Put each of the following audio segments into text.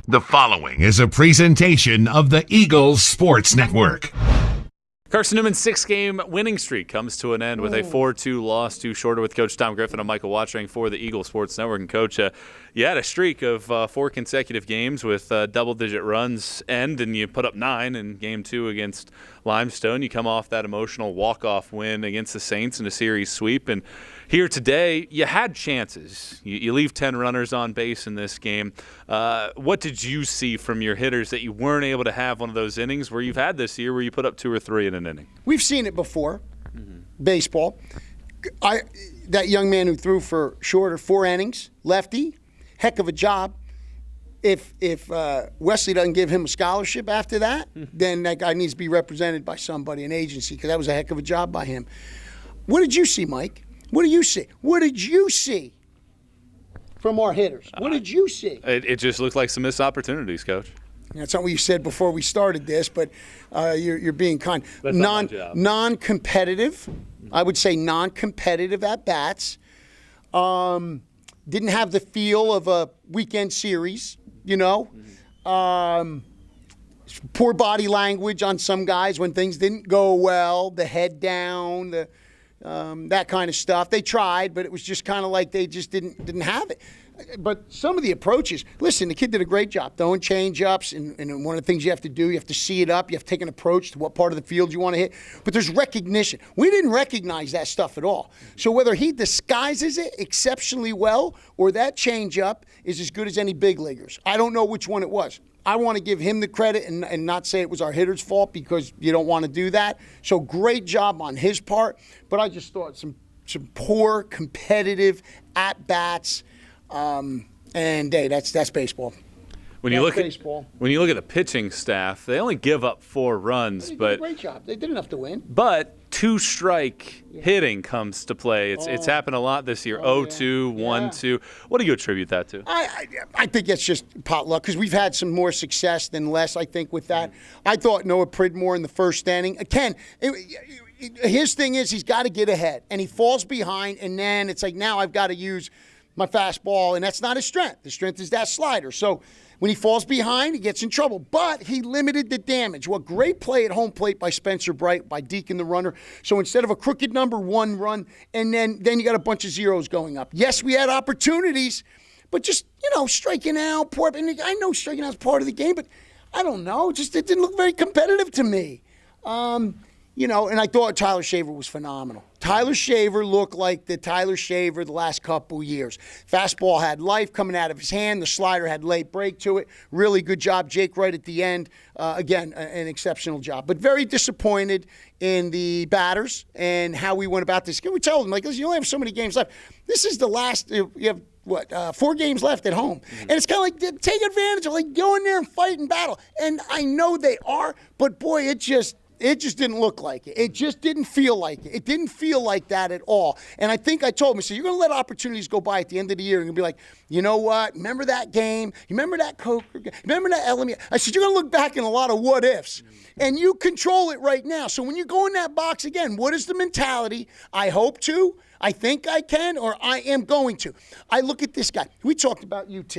The following is a presentation of the Eagles Sports Network. Carson-Newman's 6-game winning streak comes to an end with a 4-2 loss to Shorter with Coach Tom Griffin and Michael Watchering for the Eagles Sports Network. And, Coach, you had a streak of 4 consecutive games with double-digit runs end, and you put up 9 in Game 2 against Limestone. You come off that emotional walk-off win against the Saints in a series sweep. And here today, you had chances. You leave 10 runners on base in this game. What did you see from your hitters that you weren't able to have one of those innings where you've had this year where you put up 2 or 3 in an inning? We've seen it before, baseball. That young man who threw for Shorter 4 innings, lefty, heck of a job. If Wesley doesn't give him a scholarship after that, then that guy needs to be represented by somebody, an agency, because that was a heck of a job by him. What did you see, Mike? What do you see? What did you see from our hitters? What did you see? It just looked like some missed opportunities, Coach. That's not what you said before we started this, but you're being kind. That's not my job. Non-competitive, I would say non-competitive at bats. Didn't have the feel of a weekend series, you know. Poor body language on some guys when things didn't go well, the head down, that kind of stuff. They tried, but it was just kind of like they just didn't have it. But some of the approaches, listen, the kid did a great job throwing change-ups, and one of the things you have to do, you have to see it up, you have to take an approach to what part of the field you want to hit. But there's recognition. We didn't recognize that stuff at all. So whether he disguises it exceptionally well or that change-up is as good as any big leaguers, I don't know which one it was. I want to give him the credit and not say it was our hitter's fault because you don't want to do that. So great job on his part. But I just thought some poor competitive at-bats. And hey, that's baseball. When you look at the pitching staff, they only give up 4 runs, they but did a great job. They did enough to win. But 2-strike hitting comes to play. It's happened a lot this year. 0-2, 1-2. What do you attribute that to? I think it's just potluck because we've had some more success than less. I think with that, I thought Noah Pridmore in the first inning. Ken, his thing is he's got to get ahead, and he falls behind, and then it's like now I've got to use my fastball, and that's not his strength. His strength is that slider. So when he falls behind, he gets in trouble. But he limited the damage. What great play at home plate by Spencer Bright, by Deacon the runner. So instead of a crooked number 1 run, and then you got a bunch of zeros going up. Yes, we had opportunities, but just, striking out. And I know striking out is part of the game, but I don't know. It didn't look very competitive to me. And I thought Tyler Shaver was phenomenal. Tyler Shaver looked like the Tyler Shaver the last couple years. Fastball had life coming out of his hand. The slider had late break to it. Really good job. Jake right at the end. Again, an exceptional job. But very disappointed in the batters and how we went about this. Can we tell them, listen, you only have so many games left. This is the last, you have 4 games left at home. And it's kind of like, take advantage of, go in there and fight and battle. And I know they are, but boy, it just didn't look like it. It just didn't feel like it. It didn't feel like that at all. And I think I told him, I said, you're going to let opportunities go by at the end of the year. And you're going to be like, you know what? Remember that game? You remember that Coker game? Remember that LMU? I said, you're going to look back in a lot of what ifs. And you control it right now. So when you go in that box again, what is the mentality? I hope to. I think I can, or I am going to. I look at this guy. We talked about UT.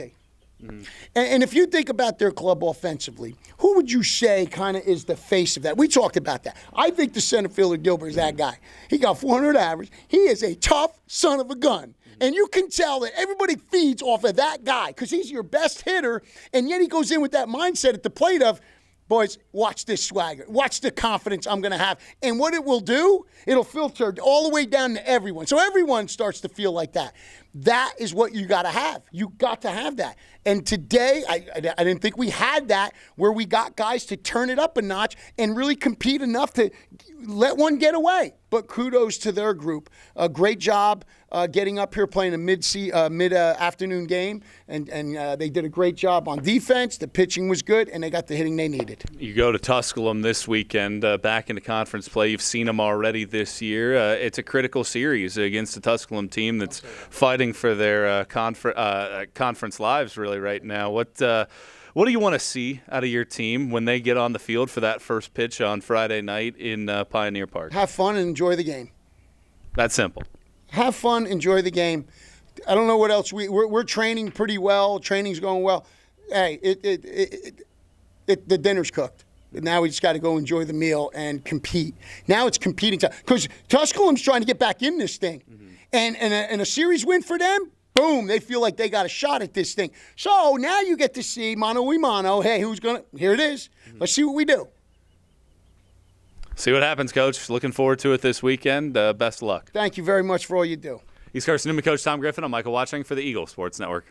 And if you think about their club offensively, who would you say kind of is the face of that? We talked about that. I think the center fielder Gilbert is that guy. He got 400 average. He is a tough son of a gun. And you can tell that everybody feeds off of that guy because he's your best hitter, and yet he goes in with that mindset at the plate of, boys, watch this swagger. Watch the confidence I'm going to have. And what it will do, it'll filter all the way down to everyone. So everyone starts to feel like that. That is what you got to have. You got to have that. And today, I didn't think we had that where we got guys to turn it up a notch and really compete enough to let one get away. But kudos to their group. A great job getting up here playing a mid-afternoon game. And they did a great job on defense. The pitching was good, and they got the hitting they needed. You go to Tusculum this weekend, back into conference play. You've seen them already this year. It's a critical series against the Tusculum team that's fighting for their conference lives really right now. What do you want to see out of your team when they get on the field for that first pitch on Friday night in Pioneer Park? Have fun and enjoy the game. That's simple. Have fun, enjoy the game. I don't know what else. We're training pretty well. Training's going well. hey, the dinner's cooked. Now we just got to go enjoy the meal and compete. Now it's competing time because Tusculum's trying to get back in this thing, and a series win for them. Boom! They feel like they got a shot at this thing. So now you get to see mano a mano. Hey, who's gonna? Here it is. Let's see what we do. See what happens, Coach. Looking forward to it this weekend. Best of luck. Thank you very much for all you do. He's Carson-Newman coach Tom Griffin. I'm Michael Watching for the Eagle Sports Network.